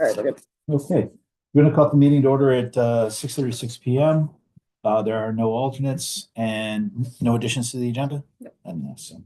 All right, we're good. Okay, we're gonna call the meeting to order at 6:36 p.m. There are no alternates and no additions to the agenda. Nope. And so,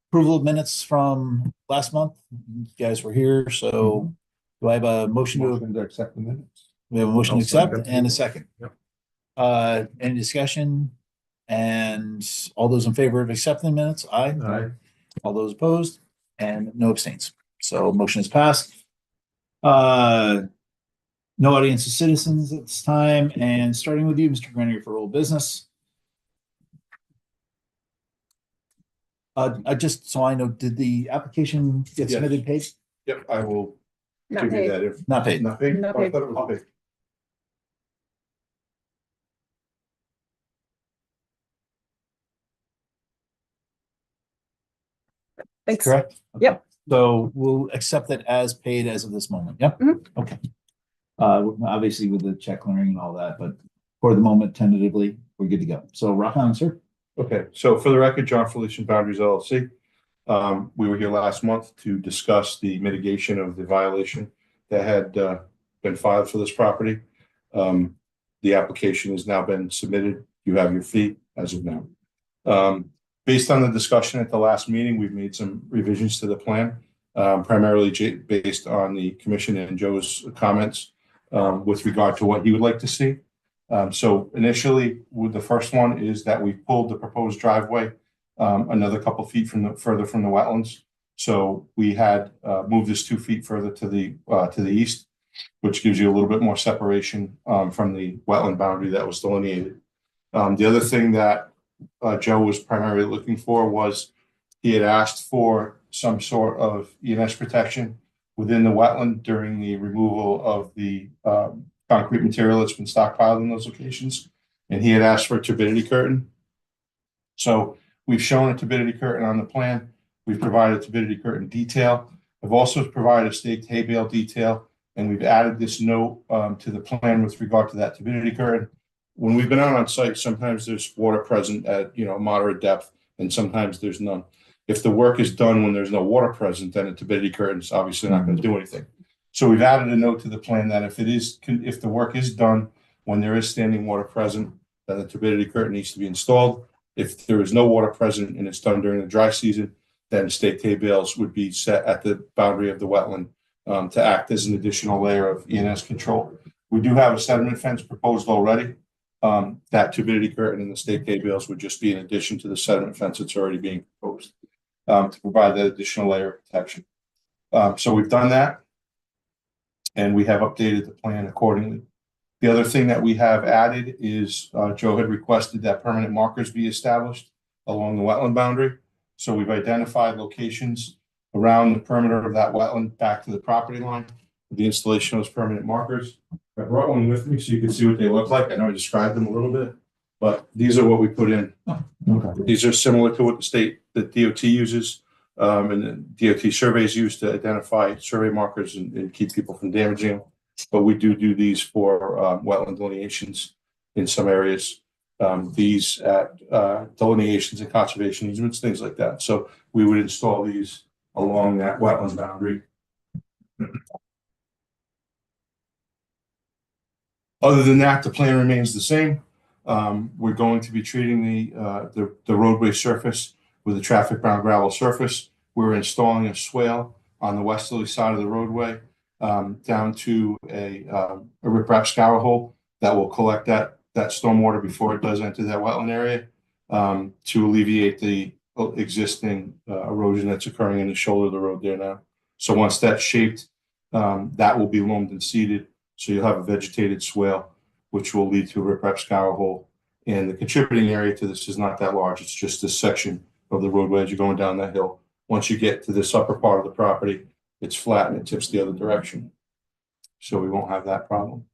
approval of minutes from last month. You guys were here, so do I have a motion To accept the minutes. We have a motion to accept second. and a second. Yep. Any discussion? And all those in favor of accepting the minutes? Aye. Aye. All those opposed and no abstains. So motion is passed. No audience of citizens at this time, and starting with you, Mr. Grenier, for old business. I just so I know, did the application get Yes. submitted paid? Yep, I will Not give you paid. that. If Not paid. not paid, Not Oh, I paid. thought it was paid. Thanks. Correct? Yep. Okay. So we'll accept it as paid as of this moment. Yep. Mhm. Okay. Obviously with the check clearing and all that, but for the moment, tentatively, we're good to go. So rock on, sir. Okay, so for the record, John Felician Boundaries LLC. We were here last month to discuss the mitigation of the violation that had been filed for this property. The application has now been submitted. You have your fee as of now. Based on the discussion at the last meeting, we've made some revisions to the plan, primarily based on the commission and Joe's comments with regard to what he would like to see. So initially, with the first one is that we pulled the proposed driveway another couple feet further from the wetlands. So we had moved this 2 feet further to the east, which gives you a little bit more separation from the wetland boundary that was delineated. The other thing that Joe was primarily looking for was he had asked for some sort of ENS protection within the wetland during the removal of the concrete material that's been stockpiled in those locations. And he had asked for a turbidity curtain. So we've shown a turbidity curtain on the plan. We've provided a turbidity curtain detail. I've also provided a staked hay bale detail, and we've added this note to the plan with regard to that turbidity curtain. When we've been out on site, sometimes there's water present at moderate depth, and sometimes there's none. If the work is done when there's no water present, then a turbidity curtain is obviously not going to do anything. So we've added a note to the plan that if the work is done when there is standing water present, then the turbidity curtain needs to be installed. If there is no water present and it's done during the dry season, then staked hay bales would be set at the boundary of the wetland to act as an additional layer of ENS control. We do have a sediment fence proposed already. That turbidity curtain and the staked hay bales would just be in addition to the sediment fence that's already being proposed to provide that additional layer of protection. So we've done that, and we have updated the plan accordingly. The other thing that we have added is Joe had requested that permanent markers be established along the wetland boundary. So we've identified locations around the perimeter of that wetland back to the property line with the installation of those permanent markers. I brought one with me so you can see what they look like. I know I described them a little bit, but these are what we put in. Okay. These are similar to what the DOT uses and the DOT surveys use to identify survey markers and keep people from damaging them. But we do these for wetland delineations in some areas. These at delineations and conservation easements, things like that. So we would install these along that wetland boundary. Other than that, the plan remains the same. We're going to be treating the roadway surface with a traffic brown gravel surface. We're installing a swale on the westerly side of the roadway down to a riprap scour hole that will collect that stormwater before it does enter that wetland area to alleviate the existing erosion that's occurring in the shoulder of the road there now. So once that's shaped, that will be loamed and seeded. So you'll have a vegetated swale, which will lead to a riprap scour hole. And the contributing area to this is not that large. It's just this section of the roadway as you're going down that hill. Once you get to this upper part of the property, it's flat and it tips the other direction. So we won't have that problem.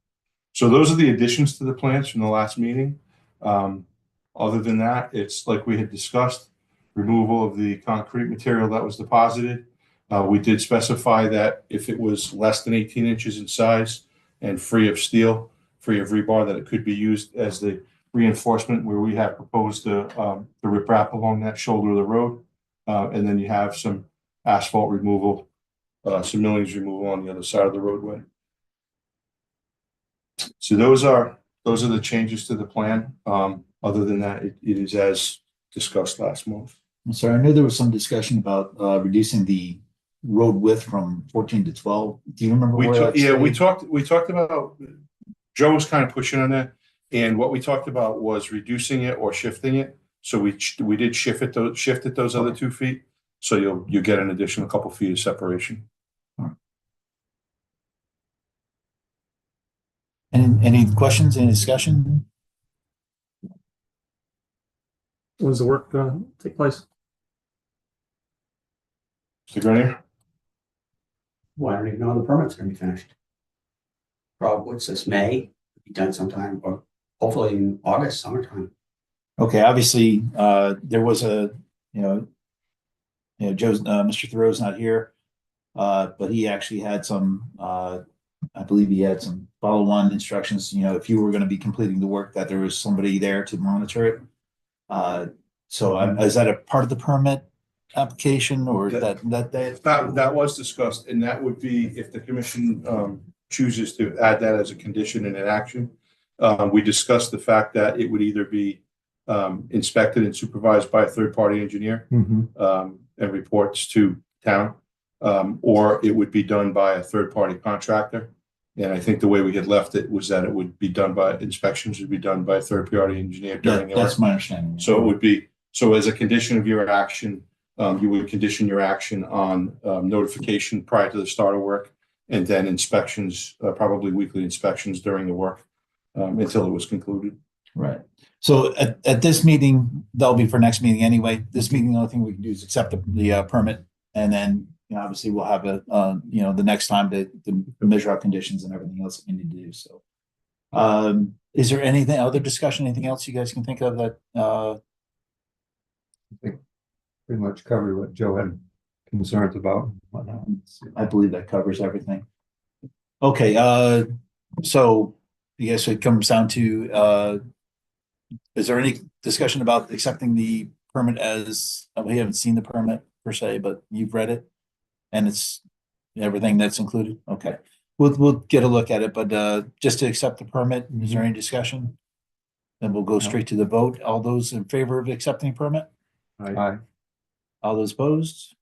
So those are the additions to the plans from the last meeting. Other than that, it's like we had discussed, removal of the concrete material that was deposited. We did specify that if it was less than 18 inches in size and free of steel, free of rebar, that it could be used as the reinforcement where we have proposed the riprap along that shoulder of the road. And then you have some asphalt removal some millings removal on the other side of the roadway. So those are the changes to the plan. Other than that, it is as discussed last month. I'm sorry, I knew there was some discussion about reducing the road width from 14 to 12. Do you remember where that Yeah, we stayed? talked about, Joe was kind of pushing on that. And what we talked about was reducing it or shifting it. So we did shift it those other 2 feet. So you get an additional couple feet of separation. Any questions, any discussion? When's the work gonna take place? Mr. Grenier? Well, I don't even know when the permit's gonna be finished. Probably it's this May, be done sometime, or hopefully in August, summertime. Okay, obviously, there was Mr. Thoreau's not here. But he actually had some, I believe he had some follow-on instructions, if you were going to be completing the work, that there was somebody there to monitor it. Is that a part of the permit application or that? That was discussed, and that would be if the commission chooses to add that as a condition in an action. We discussed the fact that it would either be inspected and supervised by a third-party engineer and reports to town, or it would be done by a third-party contractor. And I think the way we had left it was that it would be done by inspections would be done by a third-party engineer during the work. That's my understanding. So it would be, so as a condition of your action, you would condition your action on notification prior to the start of work, and then inspections, probably weekly inspections during the work until it was concluded. Right. So at this meeting, that'll be for next meeting anyway. This meeting, the only thing we can do is accept the permit, and then obviously we'll have the next time to measure out conditions and everything else that we need to do. So, is there anything other discussion? Anything else you guys can think of that? I think pretty much covered what Joe had concerns about and whatnot. I believe that covers everything. Okay. So I guess it comes down to, is there any discussion about accepting the permit as, we haven't seen the permit per se, but you've read it and it's everything that's included? Okay. We'll get a look at it, but just to accept the permit, is there any discussion? Then we'll go straight to the vote. All those in favor of accepting permit? Aye. All those opposed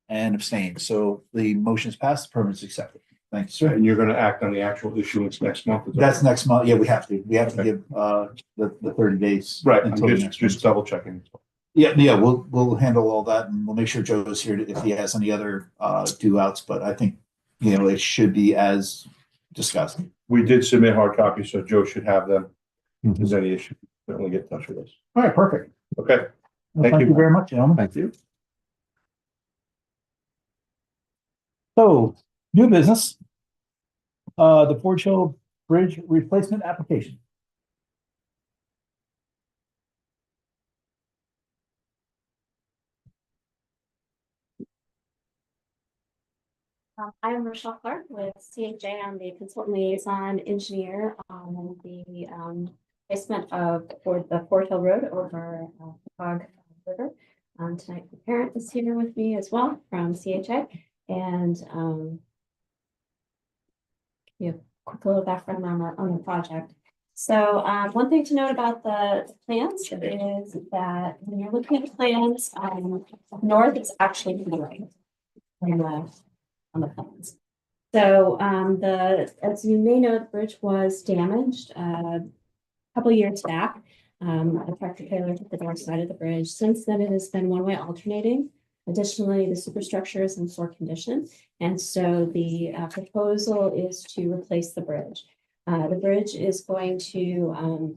and abstained. So the motion is passed, the permit is accepted. Thank you, sir. And you're going to act on the actual issuance next month? That's next month. Yeah, we have to give the 30 days. Right. Until the next just double checking. Yeah, we'll handle all that, and we'll make sure Joe's here if he has any other do outs, but I think it should be as discussed. We did submit hard copies, so Joe should have them. If there's any issue, certainly get in touch with us. All right, perfect. Okay. Well, Thank you. you very much, gentlemen. Thank you. So, new business. The Ford Hill Bridge replacement application. I am Rochelle Clark with CHA. I'm the consultant liaison engineer on the placement of the Fort Hill Road over Fog River. Tonight, the parent is here with me as well from CHA, and give you a quick little background on the project. So one thing to note about the plans is that when you're looking at plans, north is actually to the right on the plans. So as you may know, the bridge was damaged a couple of years back. A tractor trailer hit the north side of the bridge. Since then, it has been one-way alternating. Additionally, the superstructure is in poor condition, and so the proposal is to replace the bridge. The bridge is going to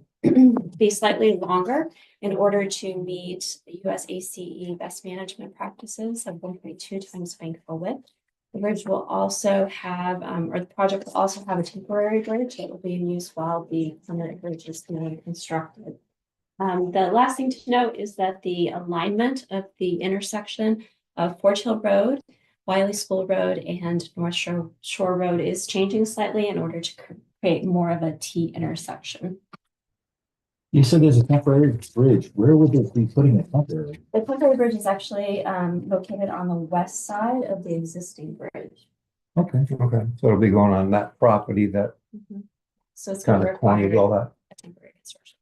be slightly longer in order to meet the US ACE best management practices of 1.2 times bankable width. The bridge will also have, or the project will also have a temporary bridge that will be in use while the permanent bridge is being constructed. The last thing to note is that the alignment of the intersection of Fort Hill Road, Wiley School Road, and North Shore Road is changing slightly in order to create more of a T intersection. You said there's a temporary bridge. Where would it be putting it temporary? The temporary bridge is actually located on the west side of the existing bridge. Okay, okay. So it'll be going on that property that So it's going kind to of cornered require all that. a temporary construction.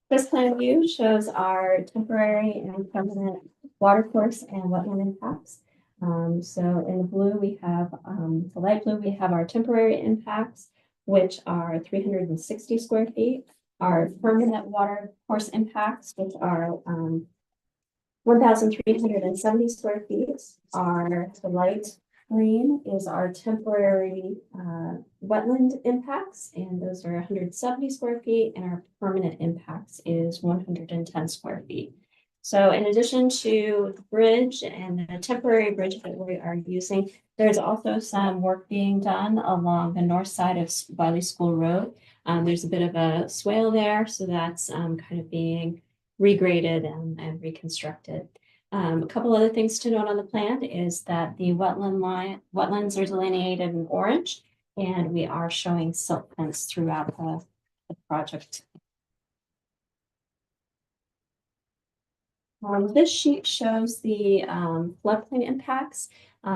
This plan view shows our temporary and permanent water course and wetland impacts. So in the blue, we have, the light blue, we have our temporary impacts, which are 360 square feet. Our permanent water course impacts, which are 1,370 square feet, are the light green is our temporary wetland impacts, and those are 170 square feet, and our permanent impacts is 110 square feet. So in addition to the bridge and the temporary bridge that we are using, there's also some work being done along the north side of Wiley School Road. There's a bit of a swale there, so that's kind of being regraded and reconstructed. A couple other things to note on the plan is that the wetlands are delineated in orange, and we are showing silt fence throughout the project. This sheet shows the floodplain impacts.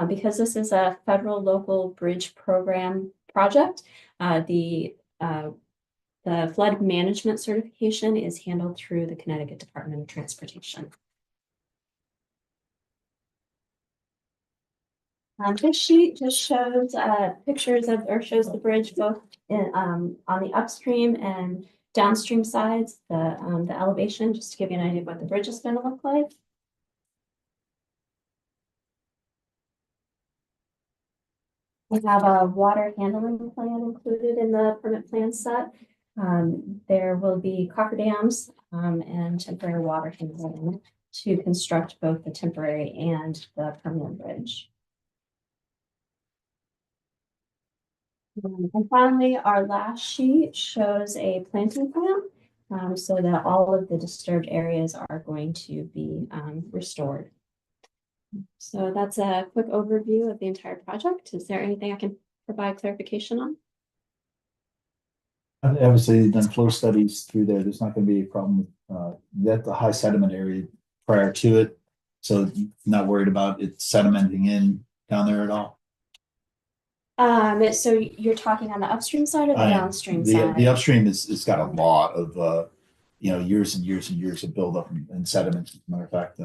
Because this is a federal local bridge program project, the flood management certification is handled through the Connecticut Department of Transportation. This sheet just shows pictures of, or shows the bridge both in, on the upstream and downstream sides, the elevation, just to give you an idea of what the bridge is going to look like. We have a water handling plan included in the permit plan set. There will be cofferdams and temporary water handling to construct both the temporary and the permanent bridge. And finally, our last sheet shows a planting plan so that all of the disturbed areas are going to be restored. So that's a quick overview of the entire project. Is there anything I can provide clarification on? Obviously, they've done flow studies through there. There's not going to be a problem with that the high sediment area prior to it. So not worried about it sedimenting in down there at all. So you're talking on the upstream side or the downstream the, side? The upstream it's got a lot of years and years and years of buildup and sediment. As a matter of fact,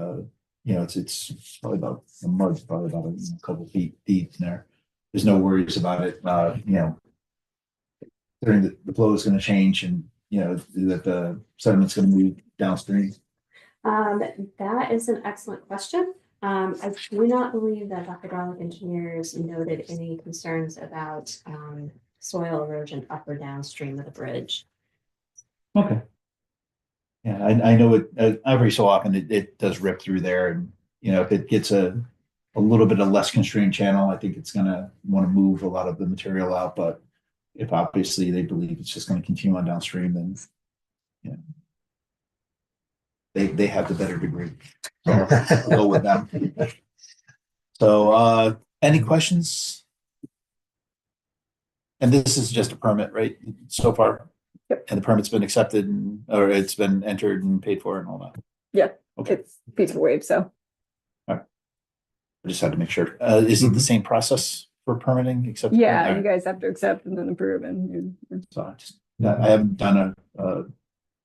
it's probably about the mud's probably about a couple feet deep in there. There's no worries about it. During the flow is going to change, and that the sediment's going to move downstream. That is an excellent question. I do not believe that the hydraulic engineers noted any concerns about soil erosion up or downstream of the bridge. Okay. Yeah, I know it every so often it does rip through there, and if it gets a little bit of less constrained channel, I think it's gonna want to move a lot of the material out. But if obviously they believe it's just going to continue on downstream, then they have the better degree. So I'll go with them. So any questions? And this is just a permit, right? So far? Yep. And the permit's been accepted or it's been entered and paid for and all that? Yeah. Okay. It's fees are waived, so. I just had to make sure. Is it the same process for permitting except? Yeah, Okay. you guys have to accept and then approve and. So I haven't done a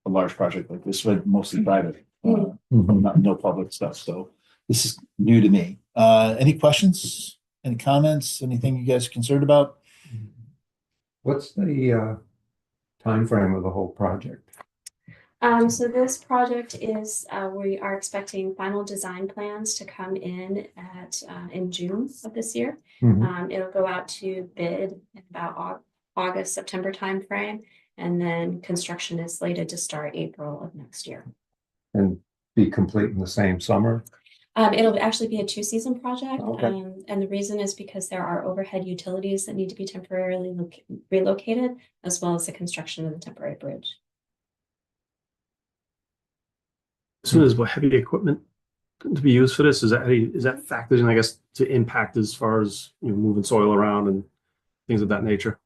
large project like this, but mostly private, no public stuff. So this is new to me. Any questions, any comments, anything you guys are concerned about? What's the time frame of the whole project? So this project is, we are expecting final design plans to come in in June of this year. It'll go out to bid in about August, September timeframe, and then construction is slated to start April of next year. And be complete in the same summer? It'll actually be a 2-season project. Okay. And the reason is because there are overhead utilities that need to be temporarily relocated, as well as the construction of the temporary bridge. So is what heavy equipment to be used for this? Is that factored in, I guess, to impact as far as, moving soil around and things of that nature?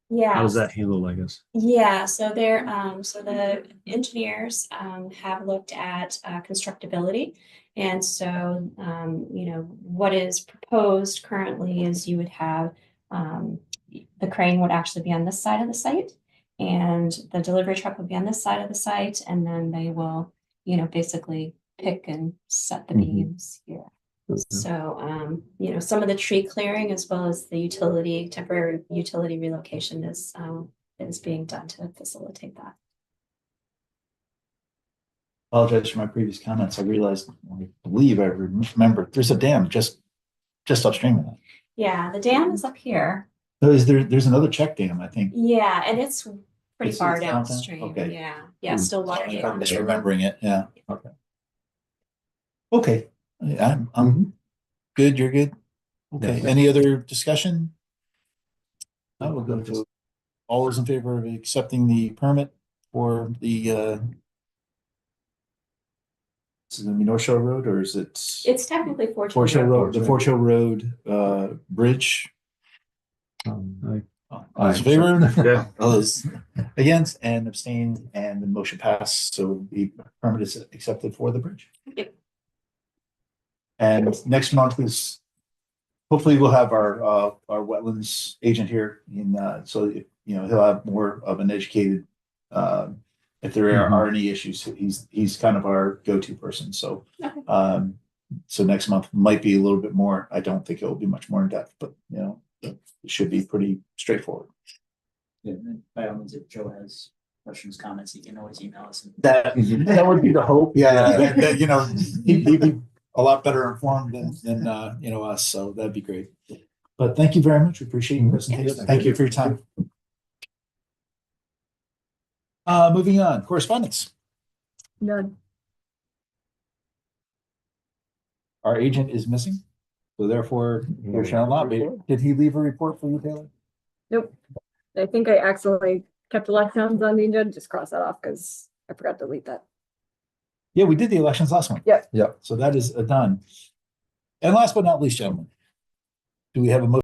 Yeah. How does that handle, I guess? Yeah, so the engineers, have looked at, constructability. And so, what is proposed currently is you would have, the crane would actually be on this side of the site. And the delivery truck would be on this side of the site, and then they will, basically pick and set the Mhm. beams here. So, some of the tree clearing as well as the temporary utility relocation is being done to facilitate that. Apologize for my previous comments. I realized, I believe I remember, there's a dam just upstream of that. Yeah, the dam is up here. There's another check dam, I think. Yeah, and it's pretty It's far downtown? downstream. Okay. Yeah, still water. I'm misremembering it, yeah, okay. Okay, I'm good, you're good? Okay, Yeah. any other discussion? I will go to, all those in favor of accepting the permit for the, is it the North Shore Road, or is it? It's technically Fortune Forest Hill Road, the Road. Forest Hill Road, bridge. Um, All those in favor? Yeah. All those against and abstained, and the motion passed, so the permit is accepted for the bridge. Yep. And next month is, hopefully we'll have our wetlands agent here so, he'll have more of an educated, if there are any issues, he's kind of our go-to person, so. Okay. So next month might be a little bit more, I don't think it will be much more in depth, but, it should be pretty straightforward. Yeah, and by all means, if Joe has questions, comments, he can always email us. That would be the hope. Yeah, he'd be a lot better informed than us, so that'd be great. But thank you very much. We appreciate your presentation. Thank you for your time. Moving on, correspondence. None. Our agent is missing, so therefore there shall not be. Did he leave a report for you, Taylor? Nope. I think I accidentally kept elections on the agenda. Just cross that off because I forgot to delete that. Yeah, we did the elections last one. Yep. So that is done. And last but not least, gentlemen, do we have a motion